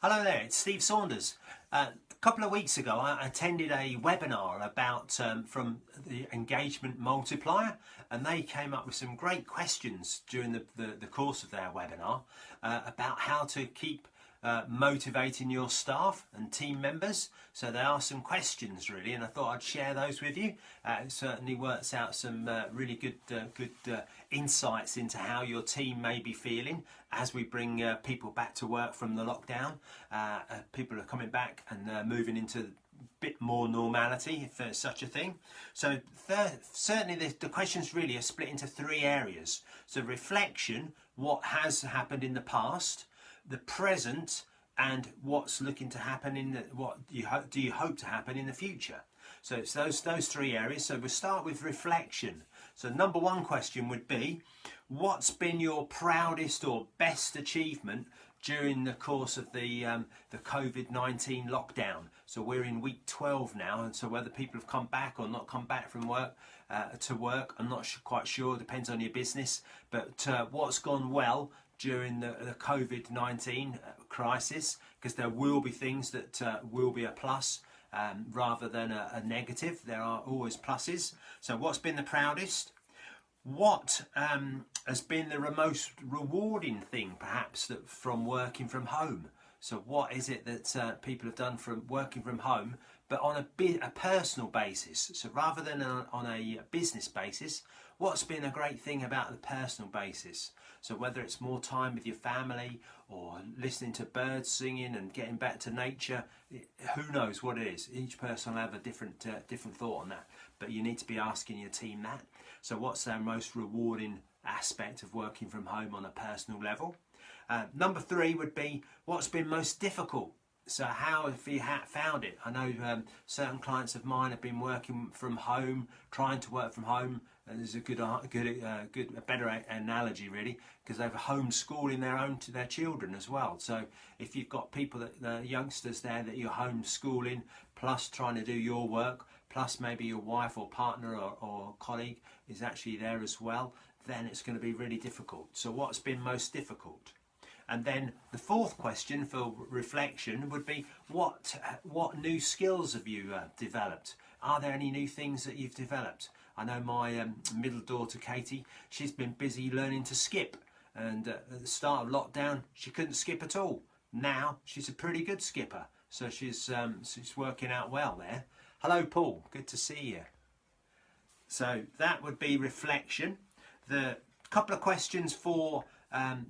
Hello there, it's Steve Saunders. A couple of weeks ago I attended a webinar about from the Engagement Multiplier, and they came up with some great questions during the course of their webinar about how to keep motivating your staff and team members. So there are some questions really, and I thought I'd share those with you. It certainly works out some really good insights into how your team may be feeling as we bring people back to work from the lockdown. People are coming back and moving into a bit more normality, if there's such a thing. So certainly the questions really are split into three areas. So reflection, what has happened in the past, the present, and what's looking to happen in what do you hope to happen in the future. So it's those three areas. So we'll start with reflection. So number one question would be, what's been your proudest or best achievement during the course of the COVID-19 lockdown? So we're in week 12 now, and so whether people have come back or not come back from work to work, I'm not quite sure. Depends on your business. But what's gone well during the COVID-19 crisis, because there will be things that will be a plus rather than a negative. There are always pluses. So what's been the proudest? What has been the most rewarding thing perhaps from working from home? So what is it that people have done from working from home, but on a personal basis? So rather than on a business basis, what's been a great thing about the personal basis? So whether it's more time with your family or listening to birds singing and getting back to nature, who knows what it is. Each person will have a different thought on that, but you need to be asking your team that. So what's their most rewarding aspect of working from home on a personal level? Number three would be, what's been most difficult? So how have you found it? I know certain clients of mine have been working from home, trying to work from home. And there's a better analogy really, because they're homeschooling their children as well. So if you've got people the youngsters there that you're homeschooling, plus trying to do your work, plus maybe your wife or partner or colleague is actually there as well, then it's going to be really difficult. So what's been most difficult? And then the fourth question for reflection would be, what new skills have you developed? Are there any new things that you've developed? I know my middle daughter Katie, she's been busy learning to skip, and at the start of lockdown she couldn't skip at all. Now she's a pretty good skipper, so she's working out well there. Hello Paul, good to see you. So that would be reflection. The couple of questions for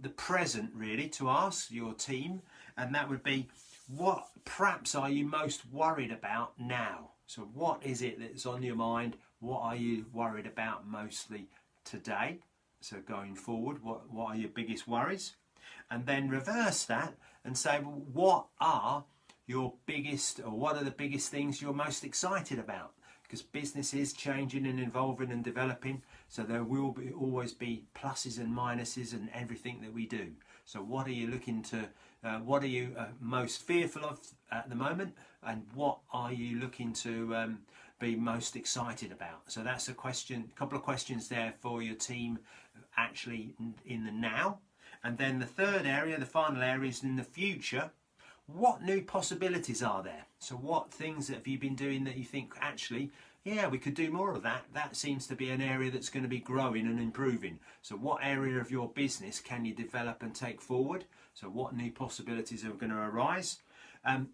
the present really to ask your team, and that would be, what perhaps are you most worried about now? So what is it that's on your mind? What are you worried about mostly today? So going forward, what are your biggest worries? And then reverse that and say, well, what are your biggest, or what are the biggest things you're most excited about? Because business is changing and evolving and developing, so there will always be pluses and minuses in everything that we do. So what are you looking to, what are you most fearful of at the moment, and what are you looking to be most excited about? So that's a couple of questions there for your team actually in the now. And then the third area, the final area, is in the future. What new possibilities are there? So what things have you been doing that you think, actually, yeah, we could do more of that. That seems to be an area that's going to be growing and improving. So what area of your business can you develop and take forward? So what new possibilities are going to arise?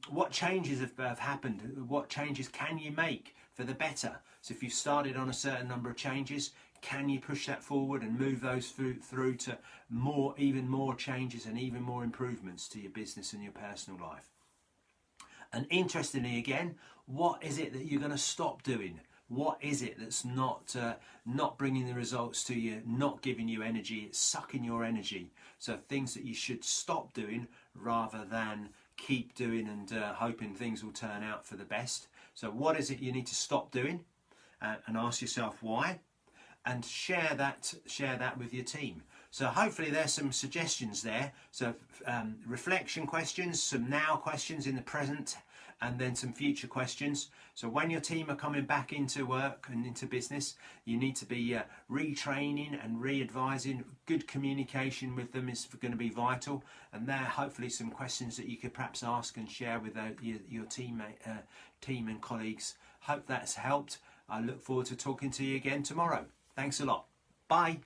What changes have happened? What changes can you make for the better? So if you've started on a certain number of changes, can you push that forward and move those through to even more changes and even more improvements to your business and your personal life? And interestingly again, what is it that you're going to stop doing? What is it that's not bringing the results to you, not giving you energy, it's sucking your energy? So things that you should stop doing rather than keep doing and hoping things will turn out for the best. So what is it you need to stop doing? And ask yourself why, and share that with your team. So hopefully there's some suggestions there. So reflection questions, some now questions in the present, and then some future questions. So when your team are coming back into work and into business, you need to be retraining and re-advising. Good communication with them is going to be vital, and there hopefully some questions that you could perhaps ask and share with your team and colleagues. Hope that's helped. I look forward to talking to you again tomorrow. Thanks a lot. Bye.